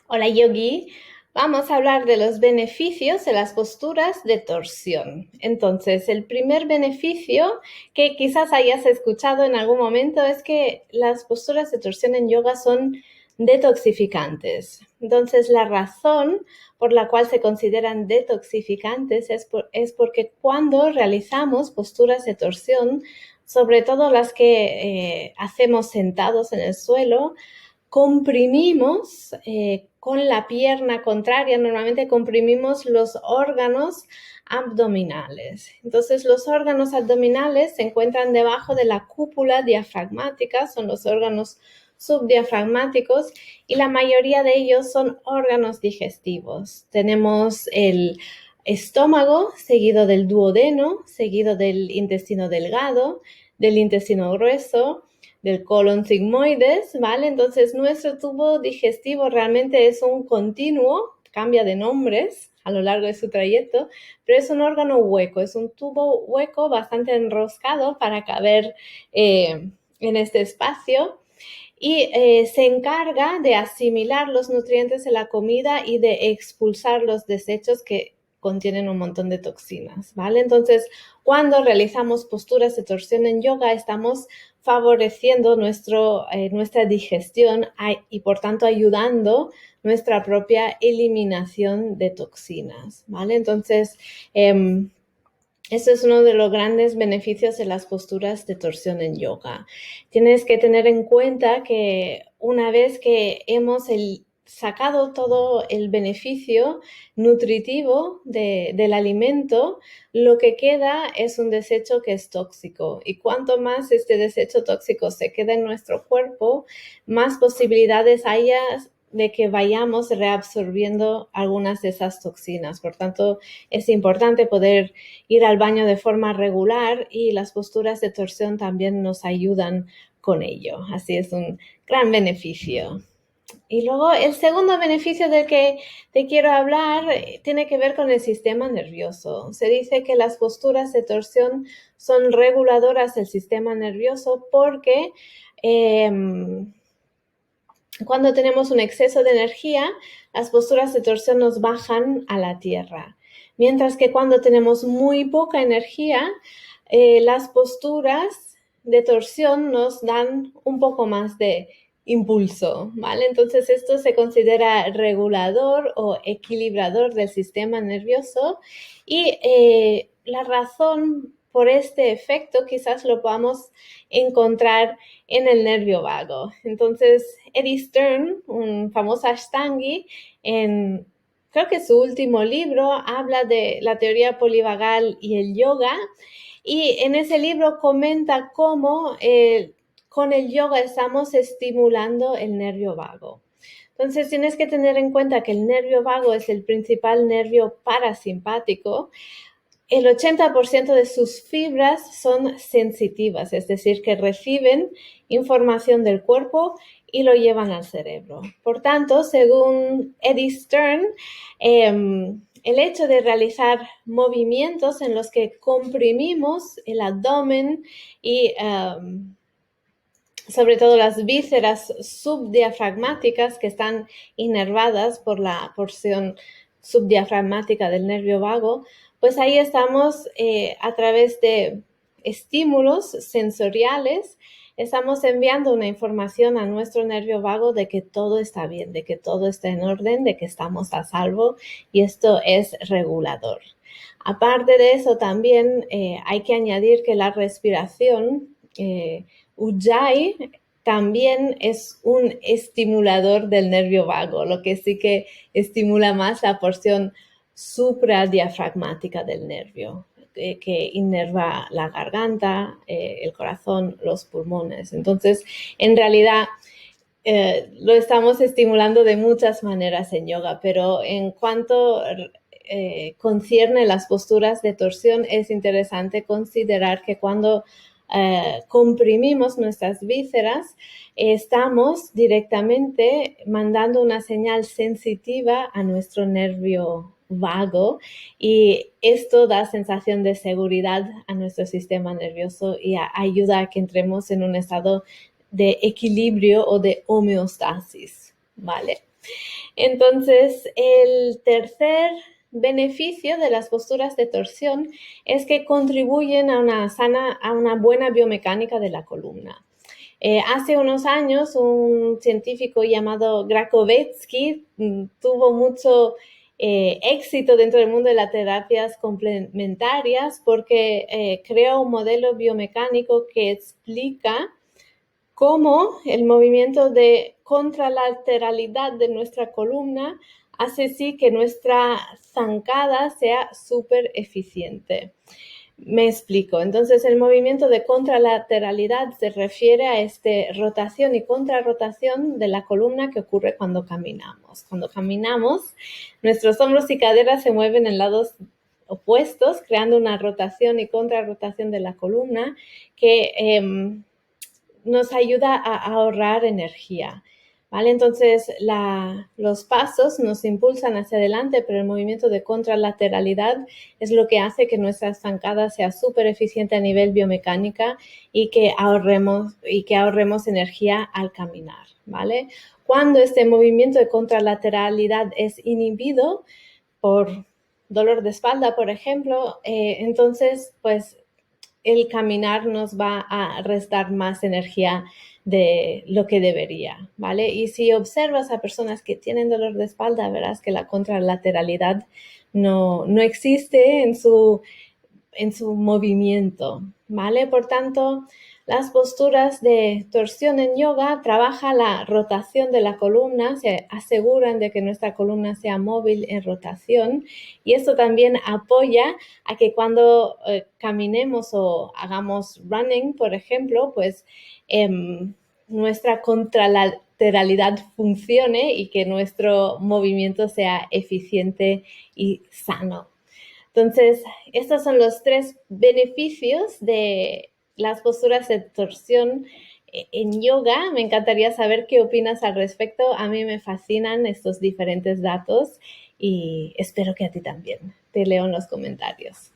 Hola Yogi, vamos a hablar de los beneficios de las posturas de torsión. Entonces, el primer beneficio que quizás hayas escuchado en algún momento es que las posturas de torsión en yoga son detoxificantes. Entonces, la razón por la cual se consideran detoxificantes es porque cuando realizamos posturas de torsión, sobre todo las que hacemos sentados en el suelo, comprimimos con la pierna contraria, normalmente comprimimos los órganos abdominales. Entonces, los órganos abdominales se encuentran debajo de la cúpula diafragmática, son los órganos subdiafragmáticos y la mayoría de ellos son órganos digestivos. Tenemos el estómago, seguido del duodeno, seguido del intestino delgado, del intestino grueso, del colon sigmoides, ¿vale? Entonces, nuestro tubo digestivo realmente es un continuo, cambia de nombres a lo largo de su trayecto, pero es un órgano hueco, es un tubo hueco bastante enroscado para caber en este espacio y se encarga de asimilar los nutrientes de la comida y de expulsar los desechos que contienen un montón de toxinas, ¿vale? Entonces, cuando realizamos posturas de torsión en yoga, estamos favoreciendo nuestra digestión y, por tanto, ayudando nuestra propia eliminación de toxinas, ¿vale? Entonces, eso es uno de los grandes beneficios de las posturas de torsión en yoga. Tienes que tener en cuenta que una vez que hemos sacado todo el beneficio nutritivo del alimento, lo que queda es un desecho que es tóxico. Y cuanto más este desecho tóxico se queda en nuestro cuerpo, más posibilidades haya de que vayamos reabsorbiendo algunas de esas toxinas. Por tanto, es importante poder ir al baño de forma regular y las posturas de torsión también nos ayudan con ello. Así es un gran beneficio. Y luego el segundo beneficio del que te quiero hablar tiene que ver con el sistema nervioso. Se dice que las posturas de torsión son reguladoras del sistema nervioso porque cuando tenemos un exceso de energía, las posturas de torsión nos bajan a la tierra. Mientras que cuando tenemos muy poca energía, las posturas de torsión nos dan un poco más de impulso, ¿vale? Entonces esto se considera regulador o equilibrador del sistema nervioso y la razón por este efecto quizás lo podamos encontrar en el nervio vago. Entonces, Eddie Stern, un famoso Ashtangi, creo que su último libro habla de la teoría polivagal y el yoga, y en ese libro comenta cómo con el yoga estamos estimulando el nervio vago. Entonces, tienes que tener en cuenta que el nervio vago es el principal nervio parasimpático. El 80% de sus fibras son sensitivas, es decir, que reciben información del cuerpo y lo llevan al cerebro. Por tanto, según Eddie Stern, el hecho de realizar movimientos en los que comprimimos el abdomen y sobre todo las vísceras subdiafragmáticas que están inervadas por la porción subdiafragmática del nervio vago, pues ahí estamos a través de estímulos sensoriales, estamos enviando una información a nuestro nervio vago de que todo está bien, de que todo está en orden, de que estamos a salvo, y esto es regulador. Aparte de eso, también hay que añadir que la respiración Ujjayi también es un estimulador del nervio vago, lo que sí que estimula más la porción supradiafragmática del nervio, que inerva la garganta, el corazón, los pulmones. Entonces, en realidad, lo estamos estimulando de muchas maneras en yoga, pero en cuanto concierne las posturas de torsión, es interesante considerar que cuando comprimimos nuestras vísceras, estamos directamente mandando una señal sensitiva a nuestro nervio vago, y esto da sensación de seguridad a nuestro sistema nervioso y ayuda a que entremos en un estado de equilibrio o de homeostasis, ¿vale? Entonces, el tercer beneficio de las posturas de torsión es que contribuyen a una buena biomecánica de la columna. Hace unos años, un científico llamado Grakovetsky tuvo mucho éxito dentro del mundo de las terapias complementarias porque creó un modelo biomecánico que explica cómo el movimiento de contralateralidad de nuestra columna hace sí que nuestra zancada sea súper eficiente. Me explico. Entonces, el movimiento de contralateralidad se refiere a esta rotación y contrarrotación de la columna que ocurre cuando caminamos. Cuando caminamos, nuestros hombros y caderas se mueven en lados opuestos, creando una rotación y contrarrotación de la columna que nos ayuda a ahorrar energía. ¿Vale? Entonces, los pasos nos impulsan hacia adelante, pero el movimiento de contralateralidad es lo que hace que nuestra zancada sea súper eficiente a nivel biomecánica y que ahorremos energía al caminar. ¿Vale? Cuando este movimiento de contralateralidad es inhibido por dolor de espalda, por ejemplo, entonces, pues, el caminar nos va a restar más energía de lo que debería, ¿vale? Y si observas a personas que tienen dolor de espalda, verás que la contralateralidad no existe en su movimiento, ¿vale? Por tanto, las posturas de torsión en yoga trabajan la rotación de la columna, se aseguran de que nuestra columna sea móvil en rotación y esto también apoya a que cuando caminemos o hagamos running, por ejemplo, pues nuestra contralateralidad funcione y que nuestro movimiento sea eficiente y sano. Entonces, estos son los 3 beneficios de las posturas de torsión en yoga. Me encantaría saber qué opinas al respecto. A mí me fascinan estos diferentes datos y espero que a ti también. Te leo en los comentarios.